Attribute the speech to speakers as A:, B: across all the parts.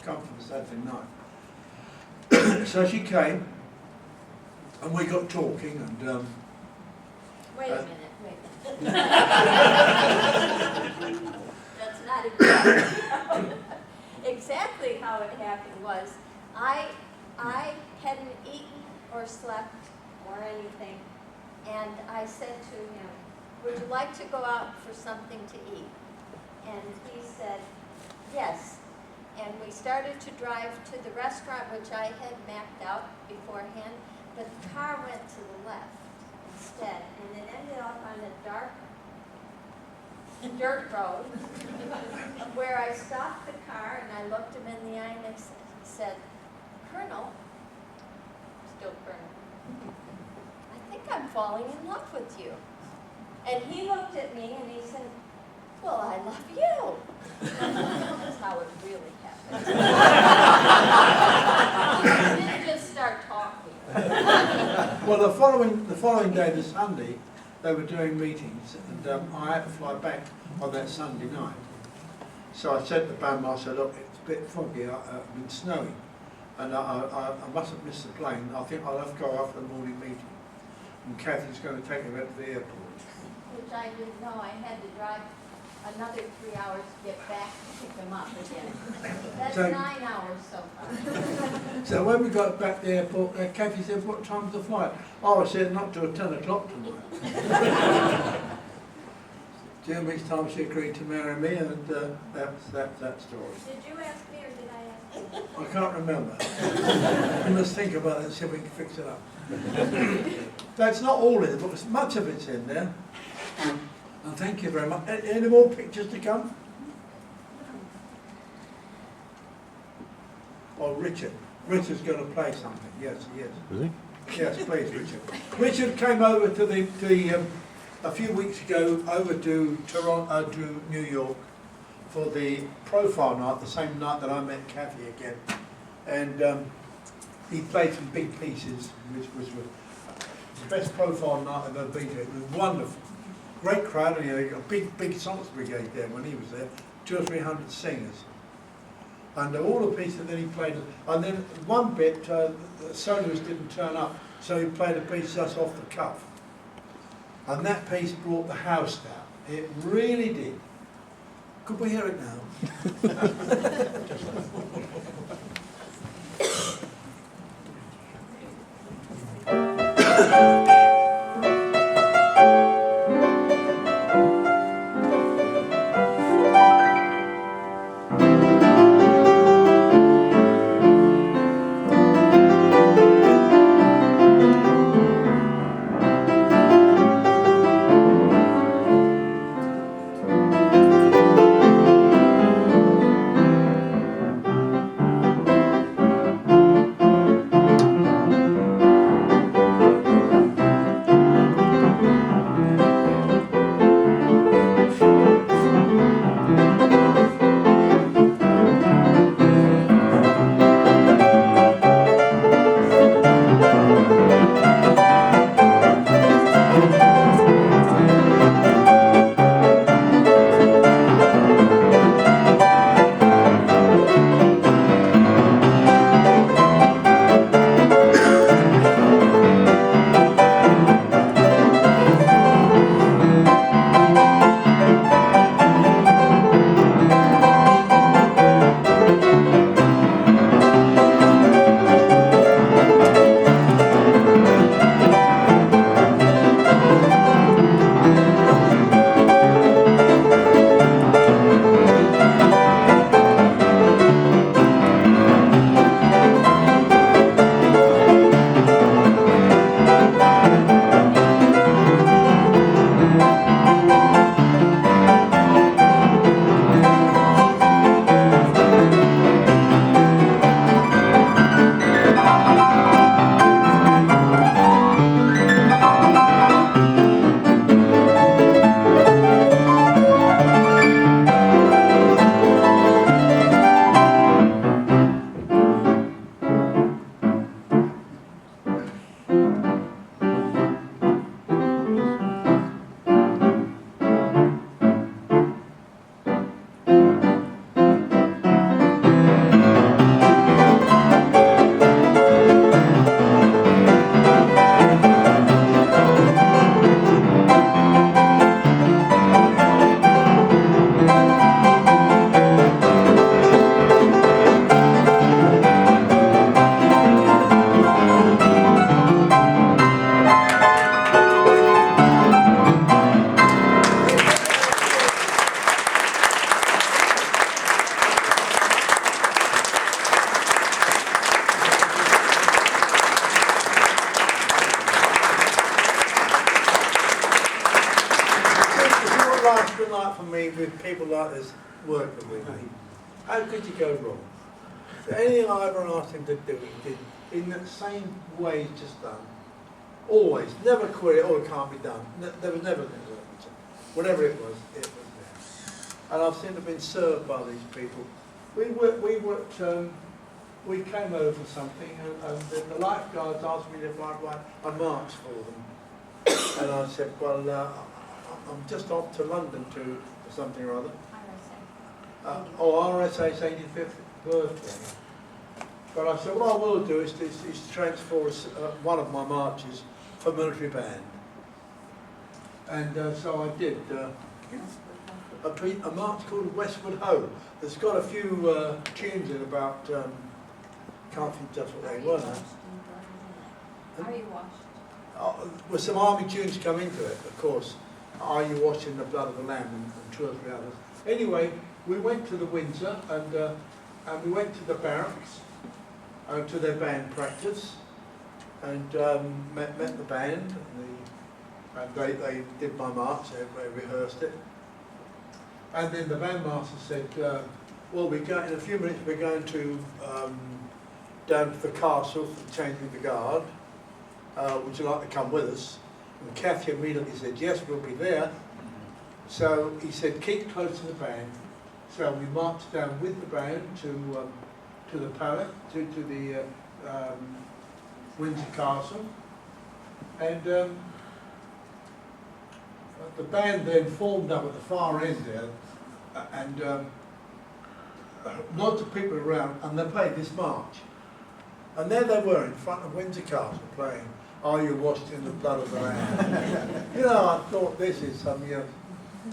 A: come for the Saturday night. So she came, and we got talking, and
B: Wait a minute. That's not exactly exactly how it happened. Was I hadn't eaten or slept or anything, and I said to him, "Would you like to go out for something to eat?" And he said, "Yes." And we started to drive to the restaurant, which I had mapped out beforehand, but the car went to the left instead, and it ended up on a dark dirt road where I stopped the car and I looked him in the eye and I said, "Colonel," still Colonel, "I think I'm falling in love with you." And he looked at me and he said, "Well, I love you." That's how it really happened. I didn't just start talking.
A: well, the following day, the Sunday, they were doing meetings, and I had to fly back on that Sunday night. So I said to the bandmaster, "Look, it's a bit foggy, it's been snowing, and I mustn't miss the plane. I think I'll have to go after the morning meeting. And Kathy's going to take me back to the airport."
B: Which I didn't know. I had to drive another 3 hours to get back and pick them up again. That's
A: So-
B: 9 hours so far.
A: So when we got back to the airport, Kathy said, "What time's the flight?" Oh, I said, "Not till 10 o'clock tonight." During which time she agreed to marry me, and that's that story.
B: Did you ask me or did I ask you?
A: I can't remember. We must think about it and see if we can fix it up. That's not all in the book, much of it's in there. And thank you very much. Any more pictures to come? Oh, Richard. Richard's going to play something. Yes, he is.
C: Really?
A: Yes, please, Richard. Richard came over to the a few weeks ago over to Toronto, to New York, for the profile night, the same night that I met Kathy again, and he played some big pieces, which was the best profile night I've ever been to. It was wonderful, great crowd, and he got a big songs brigade there when he was there, 200 or 300 singers. And all the pieces that he played, and then one bit, the soloist didn't turn up, so he played a piece just off the cuff. And that piece brought the house down. It really did. Could we hear it now? me with people like this working with me. How could you go wrong? So anything I ever asked him to do, he did in the same way he's just done. Always, never quit it, or it can't be done. There was never things like that. Whatever it was there. And I've seen it been served by these people. We came over for something, and the lifeguards asked me if I'd write a march for them. And I said, well, I'm just off to London for something or other. RSA's 85th birthday. But I said, what I will do is transfer one of my marches for military band. And so I did a march called Westward Ho. That's got a few tunes in about, can't think just what they were.
B: Are you washed?
A: With some army tunes come into it, of course. Are You Washed in the Blood of the Lamb and 2 or 3 others. Anyway, we went to the Windsor and we went to the barracks, to their band practice, and met the band. And they did my march, they rehearsed it. And then the bandmaster said, well, in a few minutes we're going to down to the castle for changing the guard. Would you like to come with us? And Kathy immediately said, yes, we'll be there. So he said, keep close to the band. So we marched down with the band to the palace, to the Windsor Castle. And the band then formed up at the far end there, and lots of people around, and they played this march. And there they were in front of Windsor Castle playing Are You Washed in the Blood of the Lamb? You know, I thought this is something else.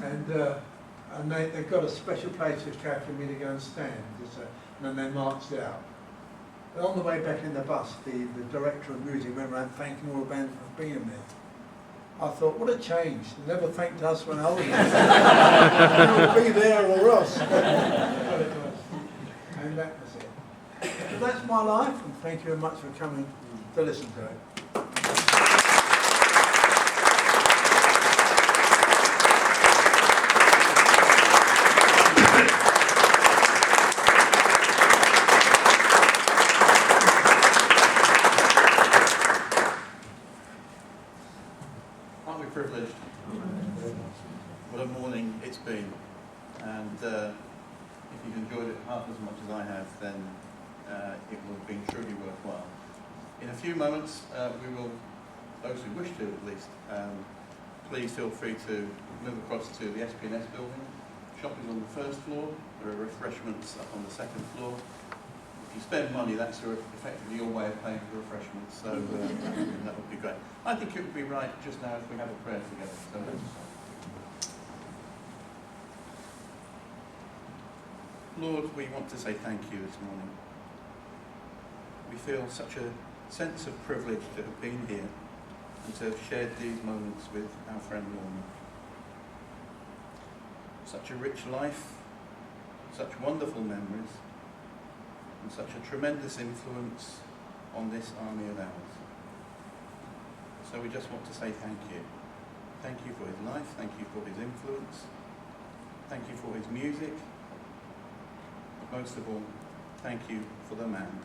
A: And they got a special place for Kathy and me to go and stand, and then they marched out. And on the way back in the bus, the director of music went around thanking all the bands for being there. I thought, what a change. They never thanked us when I was there. We'll be there or else. And that was it. So that's my life, and thank you very much for coming to listen to it.
C: Privileged. What a morning it's been, and if you've enjoyed it half as much as I have, then it will have been truly worthwhile. In a few moments we will, those who wish to at least, please feel free to move across to the SPS building. Shopping on the first floor, there are refreshments up on the second floor. If you spend money, that's effectively your way of paying for refreshments, so that would be great. I think it would be right just now if we have a prayer together. So Lord, we want to say thank you this morning. We feel such a sense of privilege to have been here and to have shared these moments with our friend Norman. Such a rich life, such wonderful memories, and such a tremendous influence on this army of ours. So we just want to say thank you. Thank you for his life, thank you for his influence, thank you for his music, but most of all, thank you for the man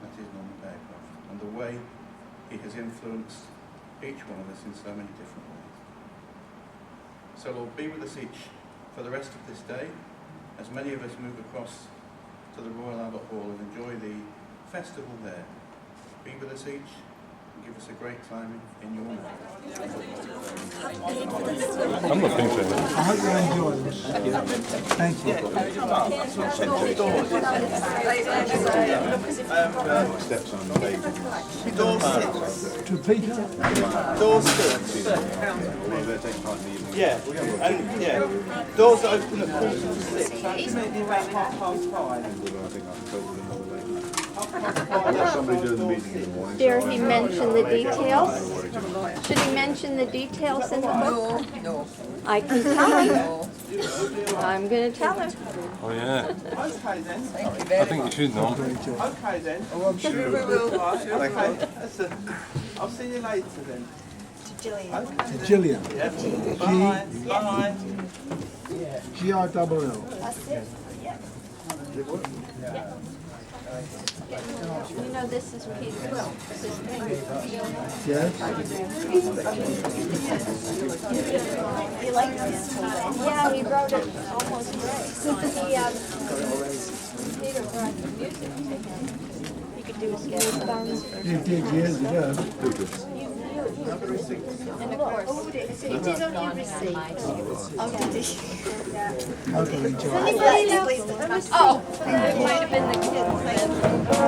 C: that is Norman Bearcroft and the way he has influenced each one of us in so many different ways. So Lord, be with us each for the rest of this day, as many of us move across to the Royal Albert Hall and enjoy the festival there. Be with us each and give us a great time in your name.
D: I'm not finished with it.
A: I hope you enjoy this. Thank you.
D: Steps on the baby.
A: To Peter.
D: Well, they take part in the evening.
E: Yeah, and doors open at 4:46. So it's maybe about 5:30.
D: I think I can cope with another way. I've got somebody doing the meeting in the morning.
B: Dare
D: so
B: he
D: I-
B: mention the details?
D: I'm worried too much.
B: Should he mention the details in the book? No. I can tell him. I'm going to tell him.
D: Oh yeah,
E: Okay then.
D: I think you should know.
E: Okay then. Oh, I'm sure we will. Okay. I'll see you later then.
A: Gillian.
E: Bye. Bye.
A: G-I-double-L.
B: That's it. Yeah. You know, this is Peter Quill.
A: Yes.
B: You like this? Yeah, he wrote it almost right. Peter brought the music to him. He could do his guest.
A: You did years ago.
B: And of course,
F: He did on your receipt. Oh, did he?
A: Okay, John.
F: Anybody else?
B: oh, it might have been the kids.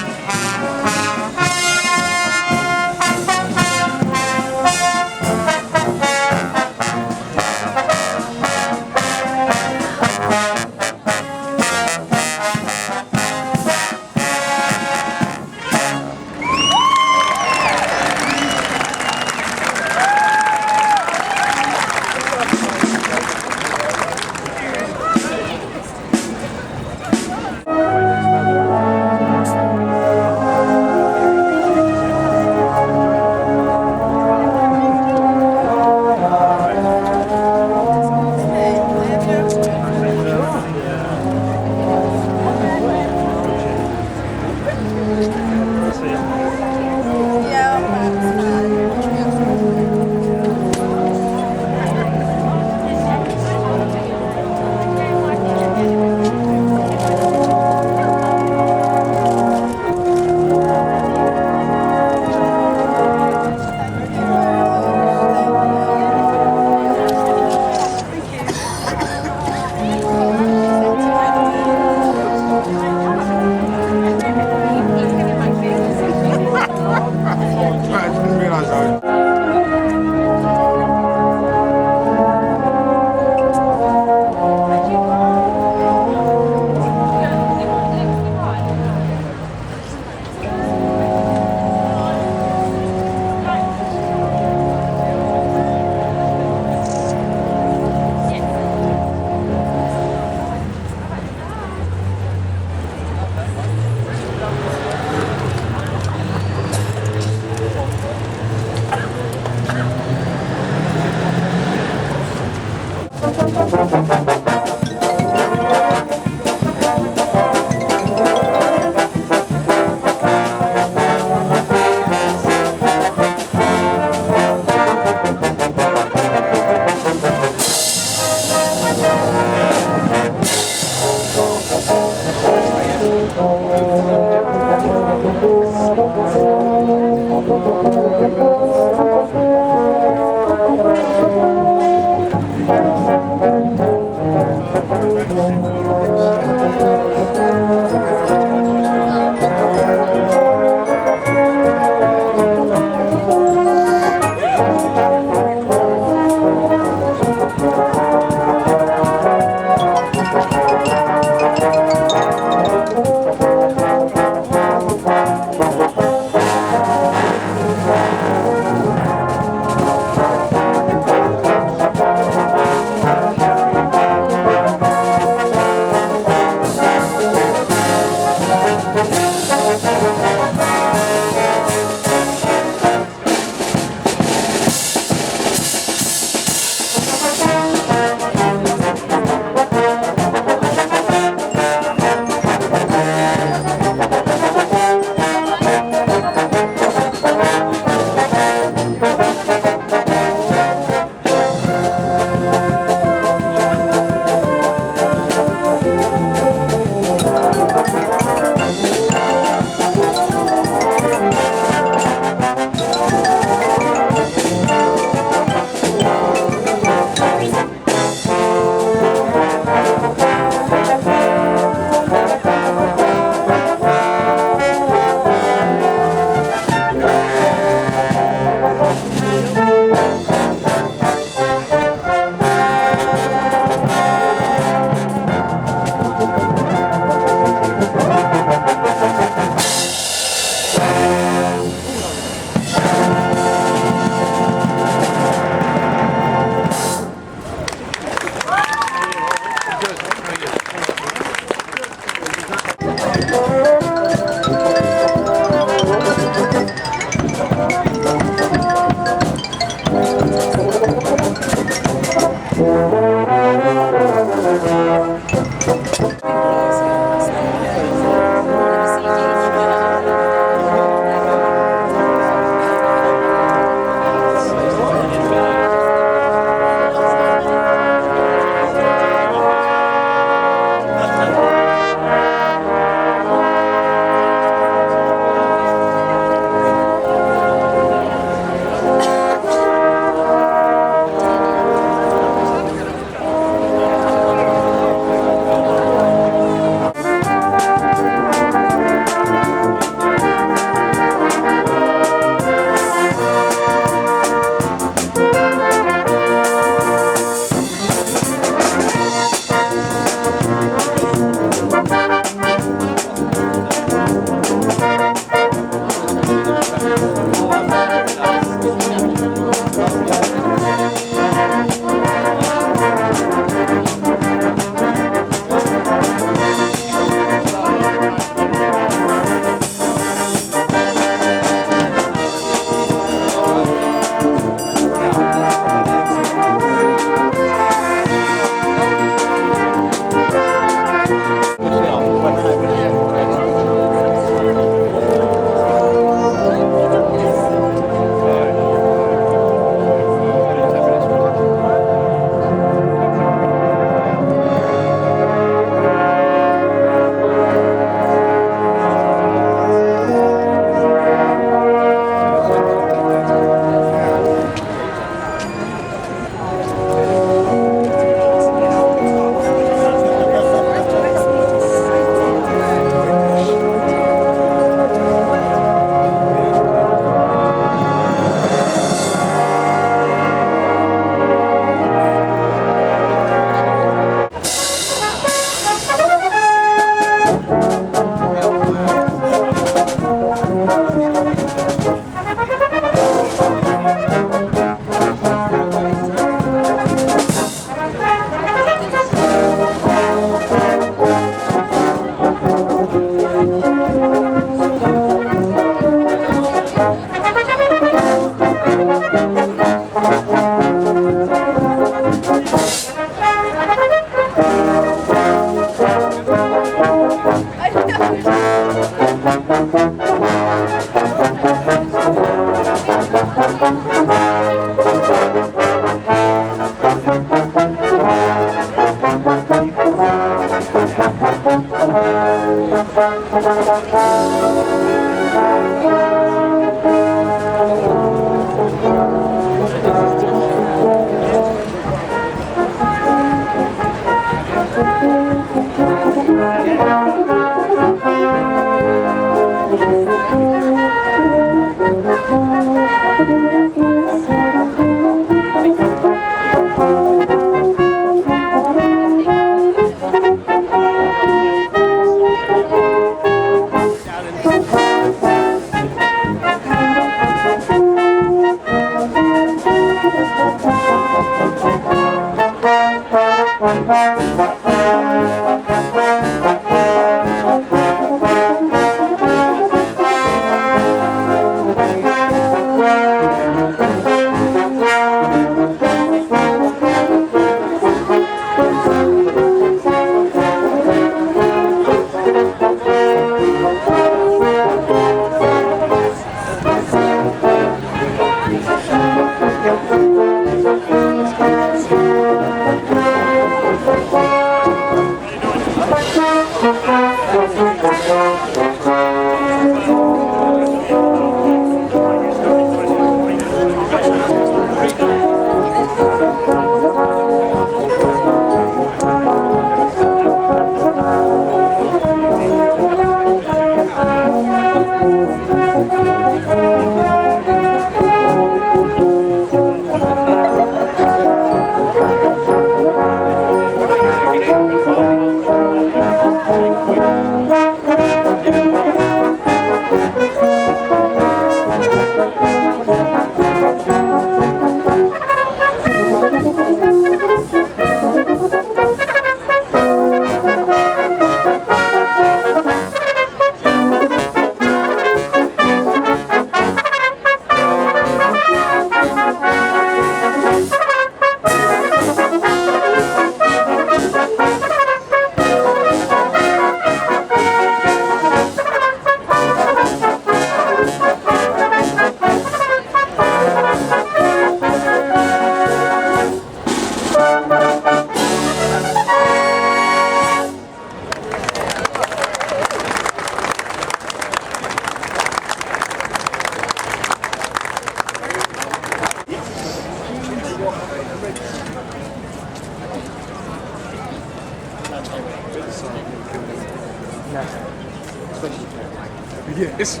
D: Yes.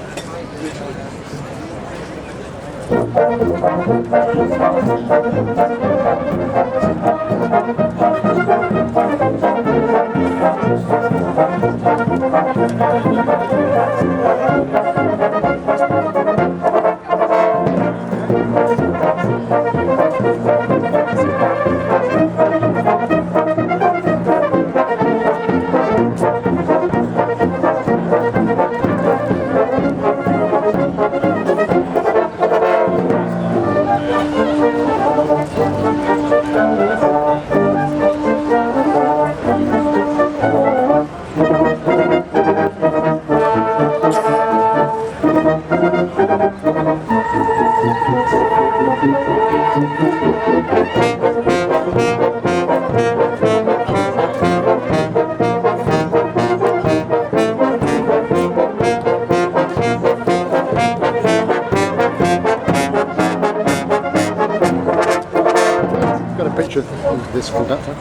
D: Got a picture of this conductor.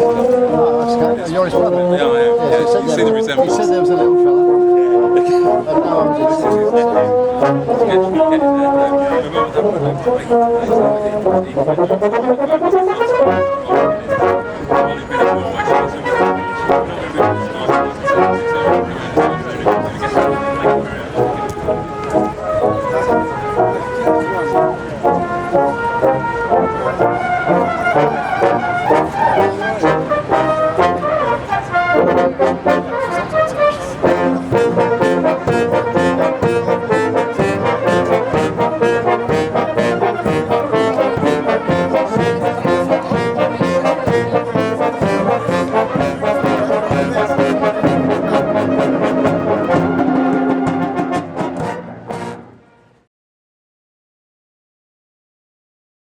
D: You're his brother?
G: Yeah, I am. Yeah, you see the
D: He
G: resemblance.
D: said there was a little fella.
G: Remember that one?